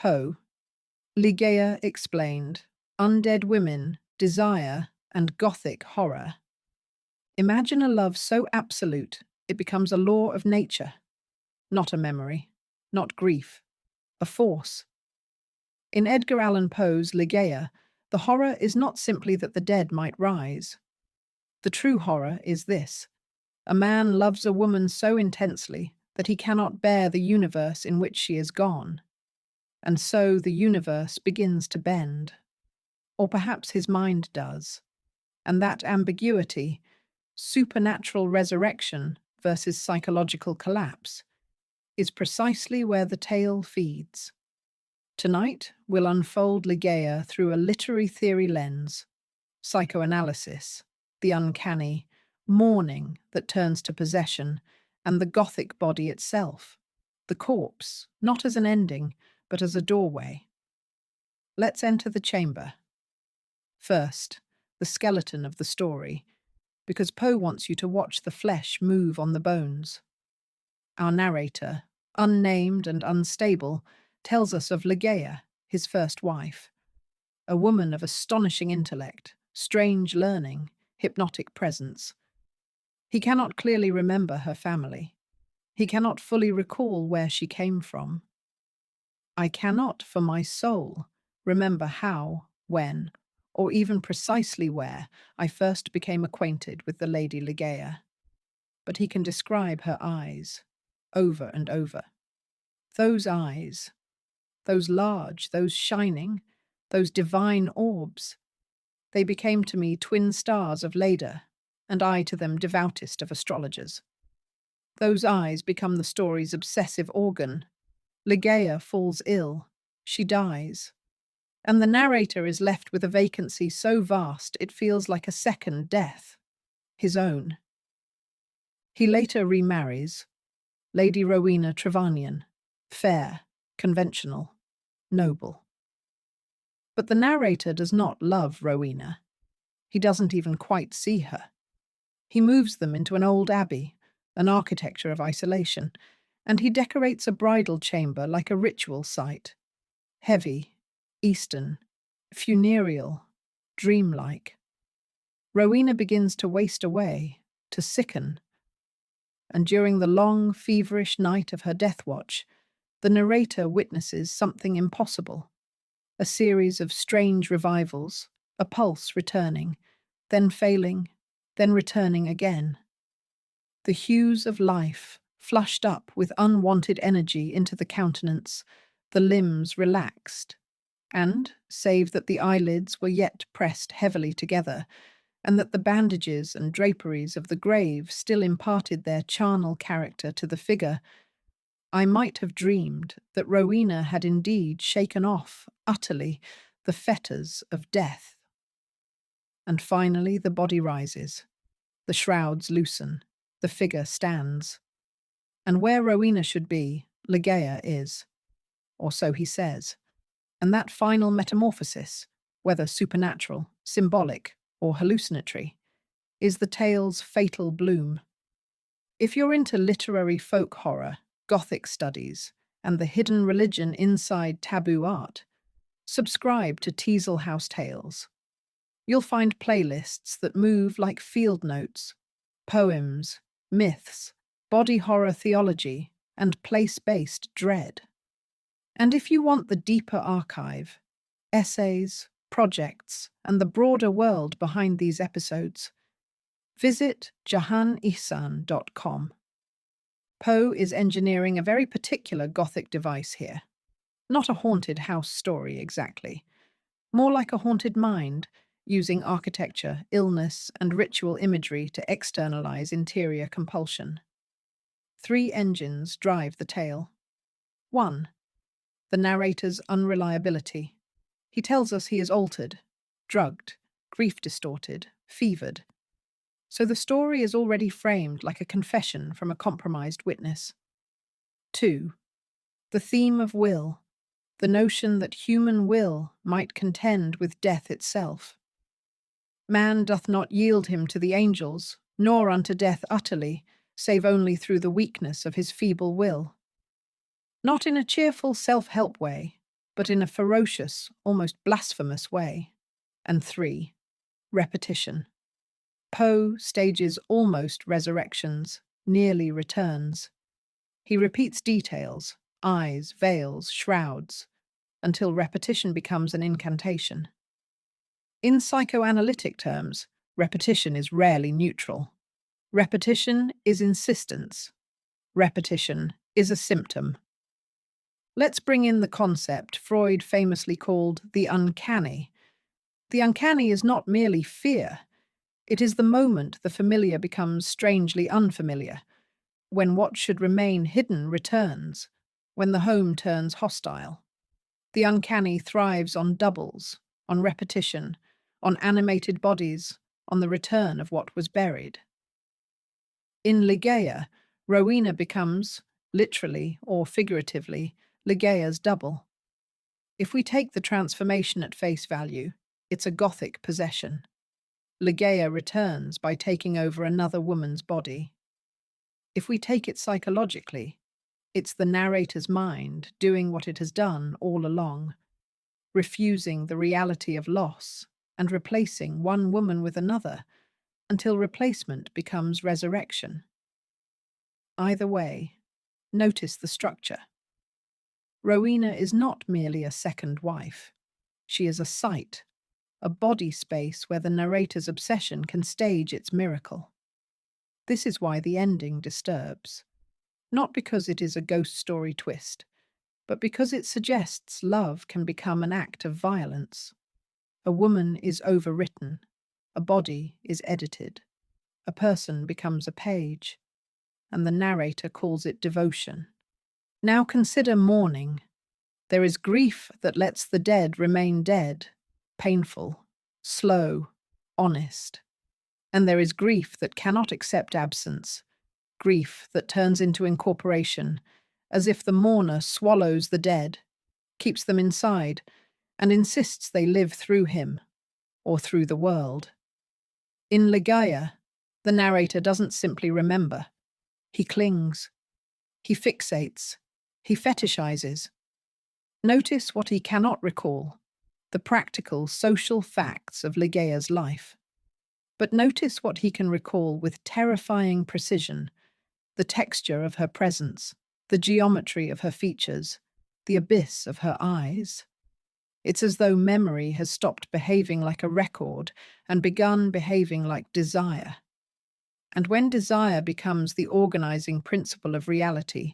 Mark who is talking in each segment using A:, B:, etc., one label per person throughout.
A: Poe, Ligeia explained, undead women, desire, and Gothic horror. Imagine a love so absolute it becomes a law of nature, not a memory, not grief, a force. In Edgar Allan Poe's Ligeia, the horror is not simply that the dead might rise. The true horror is this: a man loves a woman so intensely that he cannot bear the universe in which she is gone. And so the universe begins to bend. Or perhaps his mind does. And that ambiguity, supernatural resurrection versus psychological collapse, is precisely where the tale feeds. Tonight, we'll unfold Ligeia through a literary theory lens: psychoanalysis, the uncanny, mourning that turns to possession, and the Gothic body itself, the corpse, not as an ending, but as a doorway. Let's enter the chamber. First, the skeleton of the story, because Poe wants you to watch the flesh move on the bones. Our narrator, unnamed and unstable, tells us of Ligeia, his first wife, a woman of astonishing intellect, strange learning, hypnotic presence. He cannot clearly remember her family. He cannot fully recall where she came from. I cannot, for my soul, remember how, when, or even precisely where I first became acquainted with the Lady Ligeia. But he can describe her eyes, over and over. Those eyes, those large, those shining, those divine orbs, they became to me twin stars of Leda, and I to them devoutest of astrologers. Those eyes become the story's obsessive organ. Ligeia falls ill, she dies, and the narrator is left with a vacancy so vast it feels like a second death, his own. He later remarries, Lady Rowena Trevanion, fair, conventional, noble. But the narrator does not love Rowena. He doesn't even quite see her. He moves them into an old abbey, an architecture of isolation, and he decorates a bridal chamber like a ritual site. Heavy, Eastern, funereal, dreamlike. Rowena begins to waste away, to sicken. And during the long, feverish night of her death watch, the narrator witnesses something impossible. A series of strange revivals, a pulse returning, then failing, then returning again. The hues of life flushed up with unwanted energy into the countenance, the limbs relaxed, and, save that the eyelids were yet pressed heavily together, and that the bandages and draperies of the grave still imparted their charnel character to the figure, I might have dreamed that Rowena had indeed shaken off, utterly, the fetters of death. And finally the body rises, the shrouds loosen, the figure stands. And where Rowena should be, Ligeia is. Or so he says. And that final metamorphosis, whether supernatural, symbolic, or hallucinatory, is the tale's fatal bloom. If you're into literary folk horror, Gothic studies, and the hidden religion inside taboo art, subscribe to Teasel House Tales. You'll find playlists that move like field notes, poems, myths, body horror theology, and place-based dread. And if you want the deeper archive, essays, projects, and the broader world behind these episodes, visit jahanihsan.com. Poe is engineering a very particular Gothic device here. Not a haunted house story exactly, more like a haunted mind, using architecture, illness, and ritual imagery to externalize interior compulsion. 3 engines drive the tale. 1. The narrator's unreliability. He tells us he is altered, drugged, grief-distorted, fevered. So the story is already framed like a confession from a compromised witness. 2. The theme of will, the notion that human will might contend with death itself. Man doth not yield him to the angels, nor unto death utterly, save only through the weakness of his feeble will. Not in a cheerful self-help way, but in a ferocious, almost blasphemous way. And 3. Repetition. Poe stages almost resurrections, nearly returns. He repeats details, eyes, veils, shrouds, until repetition becomes an incantation. In psychoanalytic terms, repetition is rarely neutral. Repetition is insistence. Repetition is a symptom. Let's bring in the concept Freud famously called the uncanny. The uncanny is not merely fear. It is the moment the familiar becomes strangely unfamiliar, when what should remain hidden returns, when the home turns hostile. The uncanny thrives on doubles, on repetition, on animated bodies, on the return of what was buried. In Ligeia, Rowena becomes, literally or figuratively, Ligeia's double. If we take the transformation at face value, it's a Gothic possession. Ligeia returns by taking over another woman's body. If we take it psychologically, it's the narrator's mind doing what it has done all along, refusing the reality of loss and replacing one woman with another until replacement becomes resurrection. Either way, notice the structure. Rowena is not merely a second wife. She is a site, a body space where the narrator's obsession can stage its miracle. This is why the ending disturbs. Not because it is a ghost story twist, but because it suggests love can become an act of violence. A woman is overwritten, a body is edited, a person becomes a page, and the narrator calls it devotion. Now consider mourning. There is grief that lets the dead remain dead, painful, slow, honest. And there is grief that cannot accept absence, grief that turns into incorporation, as if the mourner swallows the dead, keeps them inside, and insists they live through him, or through the world. In Ligeia, the narrator doesn't simply remember. He clings. He fixates. He fetishizes. Notice what he cannot recall, the practical, social facts of Ligeia's life. But notice what he can recall with terrifying precision, the texture of her presence, the geometry of her features, the abyss of her eyes. It's as though memory has stopped behaving like a record and begun behaving like desire. And when desire becomes the organizing principle of reality,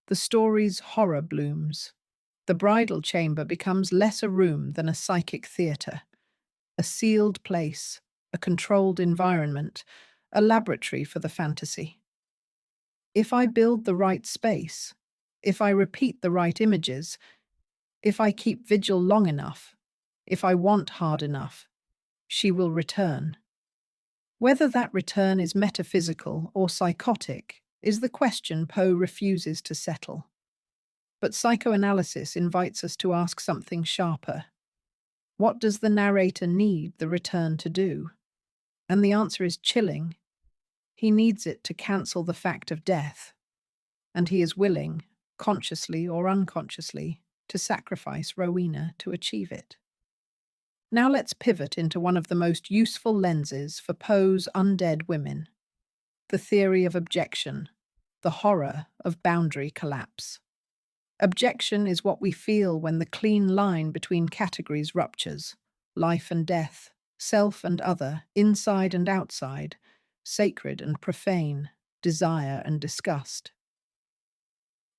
A: the story's horror blooms. The bridal chamber becomes less a room than a psychic theatre, a sealed place, a controlled environment, a laboratory for the fantasy. If I build the right space, if I repeat the right images, if I keep vigil long enough, if I want hard enough, she will return. Whether that return is metaphysical or psychotic is the question Poe refuses to settle. But psychoanalysis invites us to ask something sharper. What does the narrator need the return to do? And the answer is chilling. He needs it to cancel the fact of death, and he is willing, consciously or unconsciously, to sacrifice Rowena to achieve it. Now let's pivot into one of the most useful lenses for Poe's Undead women, the theory of objection, the horror of boundary collapse. Objection is what we feel when the clean line between categories ruptures, life and death, self and other, inside and outside, sacred and profane, desire and disgust.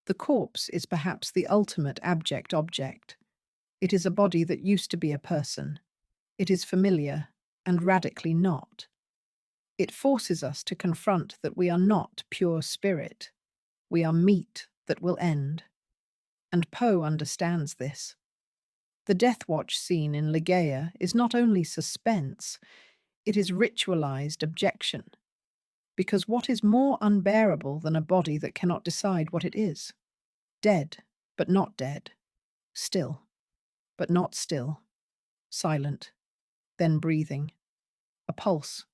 A: The corpse is perhaps the ultimate abject object. It is a body that used to be a person. It is familiar and radically not. It forces us to confront that we are not pure spirit. We are meat that will end. And Poe understands this. The deathwatch scene in Ligeia is not only suspense, it is ritualized objection. Because what is more unbearable than a body that cannot decide what it is? Dead, but not dead. Still, but not still. Silent, then breathing. A pulse,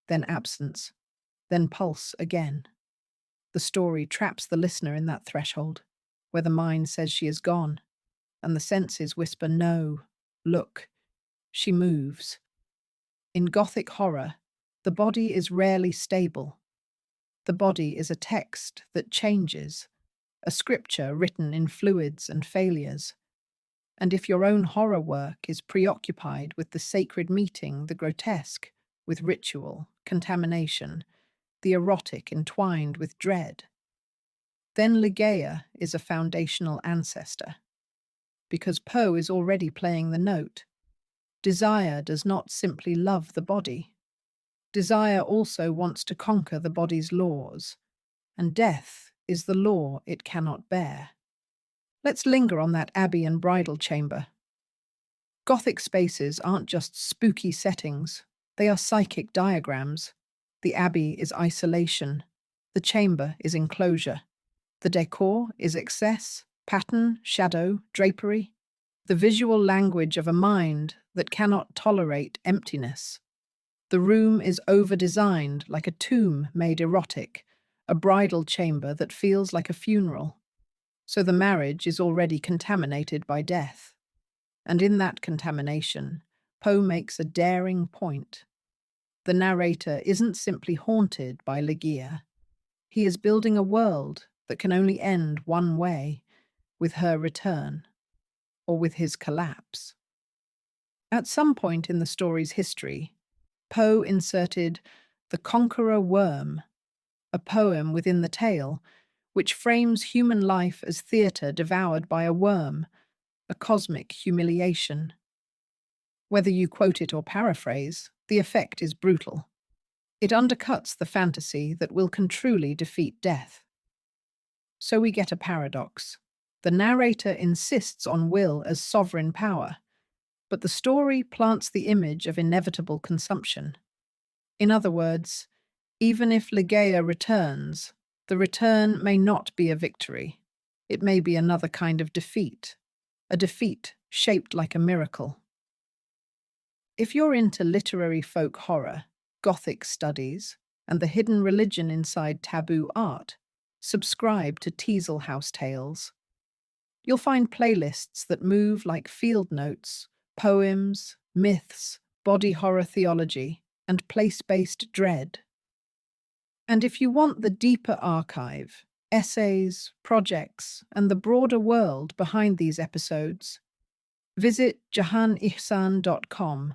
A: then absence, then pulse again. The story traps the listener in that threshold, where the mind says she is gone, and the senses whisper no. Look, she moves. In Gothic horror, the body is rarely stable. The body is a text that changes, a scripture written in fluids and failures. And if your own horror work is preoccupied with the sacred meeting, the grotesque, with ritual, contamination, the erotic entwined with dread, then Ligeia is a foundational ancestor. Because Poe is already playing the note. Desire does not simply love the body. Desire also wants to conquer the body's laws, and death is the law it cannot bear. Let's linger on that abbey and bridal chamber. Gothic spaces aren't just spooky settings, they are psychic diagrams. The abbey is isolation, the chamber is enclosure, the decor is excess, pattern, shadow, drapery, the visual language of a mind that cannot tolerate emptiness. The room is over-designed like a tomb made erotic, a bridal chamber that feels like a funeral. So the marriage is already contaminated by death. And in that contamination, Poe makes a daring point. The narrator isn't simply haunted by Ligeia. He is building a world that can only end one way, with her return, or with his collapse. At some point in the story's history, Poe inserted the Conqueror Worm, a poem within the tale, which frames human life as theatre devoured by a worm, a cosmic humiliation. Whether you quote it or paraphrase, the effect is brutal. It undercuts the fantasy that will can truly defeat death. So we get a paradox. The narrator insists on will as sovereign power, but the story plants the image of inevitable consumption. In other words, even if Ligeia returns, the return may not be a victory. It may be another kind of defeat, a defeat shaped like a miracle. If you're into literary folk horror, Gothic studies, and the hidden religion inside taboo art, subscribe to Teasel House Tales. You'll find playlists that move like field notes, poems, myths, body horror theology, and place-based dread. And if you want the deeper archive, essays, projects, and the broader world behind these episodes, visit jahanihsan.com.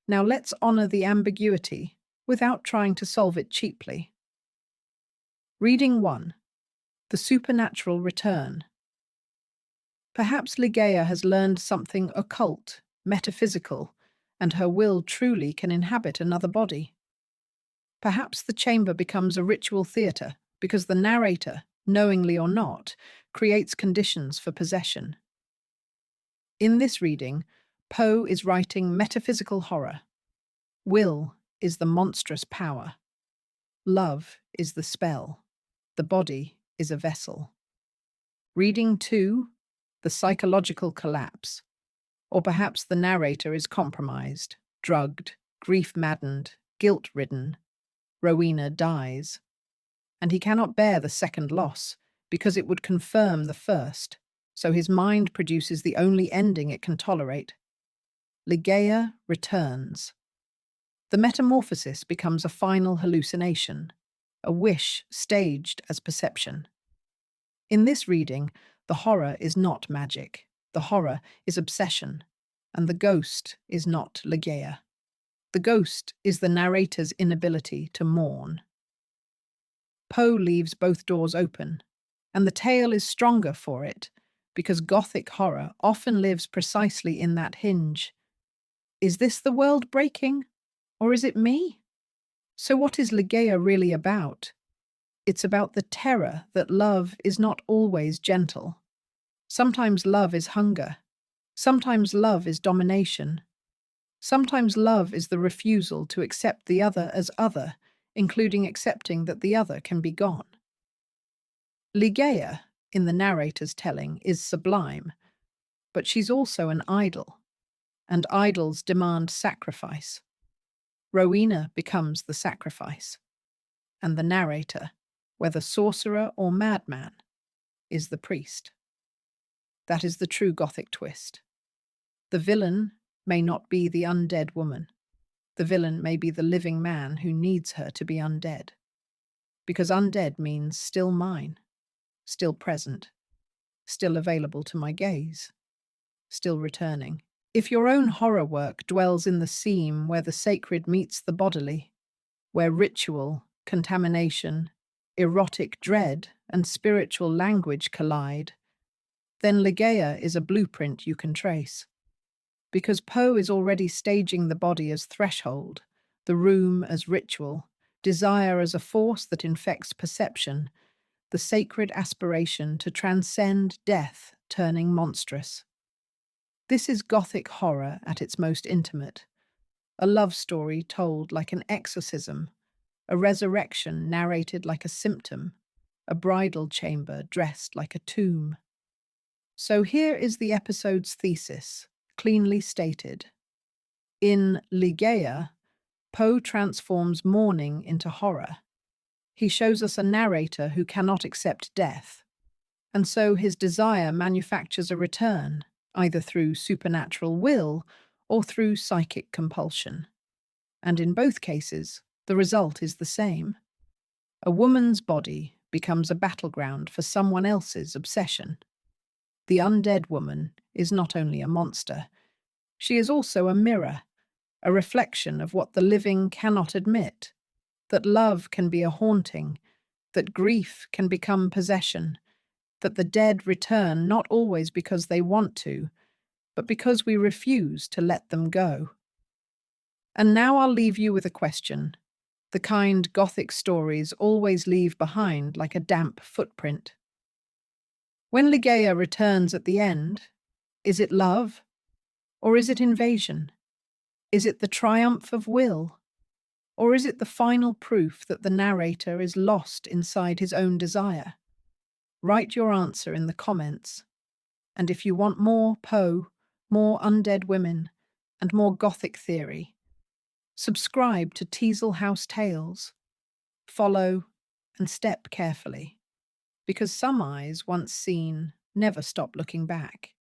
A: Now let's honor the ambiguity without trying to solve it cheaply. Reading 1. The Supernatural Return. Perhaps Ligeia has learned something occult, metaphysical, and her will truly can inhabit another body. Perhaps the chamber becomes a ritual theatre because the narrator, knowingly or not, creates conditions for possession. In this reading, Poe is writing metaphysical horror. Will is the monstrous power. Love is the spell. The body is a vessel. Reading 2, the psychological collapse. Or perhaps the narrator is compromised, drugged, grief-maddened, guilt-ridden. Rowena dies. And he cannot bear the second loss because it would confirm the first, so his mind produces the only ending it can tolerate. Ligeia returns. The metamorphosis becomes a final hallucination, a wish staged as perception. In this reading, the horror is not magic, the horror is obsession, and the ghost is not Ligeia. The ghost is the narrator's inability to mourn. Poe leaves both doors open, and the tale is stronger for it, because Gothic horror often lives precisely in that hinge. Is this the world breaking, or is it me? So what is Ligeia really about? It's about the terror that love is not always gentle. Sometimes love is hunger. Sometimes love is domination. Sometimes love is the refusal to accept the other as other, including accepting that the other can be gone. Ligeia, in the narrator's telling, is sublime, but she's also an idol, and idols demand sacrifice. Rowena becomes the sacrifice, and the narrator, whether sorcerer or madman, is the priest. That is the true Gothic twist. The villain may not be the undead woman. The villain may be the living man who needs her to be undead. Because undead means still mine, still present, still available to my gaze, still returning. If your own horror work dwells in the seam where the sacred meets the bodily, where ritual, contamination, erotic dread, and spiritual language collide, then Ligeia is a blueprint you can trace. Because Poe is already staging the body as threshold, the room as ritual, desire as a force that infects perception, the sacred aspiration to transcend death turning monstrous. This is Gothic horror at its most intimate, a love story told like an exorcism, a resurrection narrated like a symptom, a bridal chamber dressed like a tomb. So here is the episode's thesis, cleanly stated. In Ligeia, Poe transforms mourning into horror. He shows us a narrator who cannot accept death, and so his desire manufactures a return, either through supernatural will or through psychic compulsion. And in both cases, the result is the same. A woman's body becomes a battleground for someone else's obsession. The undead woman is not only a monster, she is also a mirror, a reflection of what the living cannot admit, that love can be a haunting, that grief can become possession, that the dead return not always because they want to, but because we refuse to let them go. And now I'll leave you with a question, the kind Gothic stories always leave behind like a damp footprint. When Ligeia returns at the end, is it love? Or is it invasion? Is it the triumph of will? Or is it the final proof that the narrator is lost inside his own desire? Write your answer in the comments. And if you want more Poe, more undead women, and more Gothic theory, subscribe to Teasel House Tales. Follow and step carefully, because some eyes once seen never stop looking back.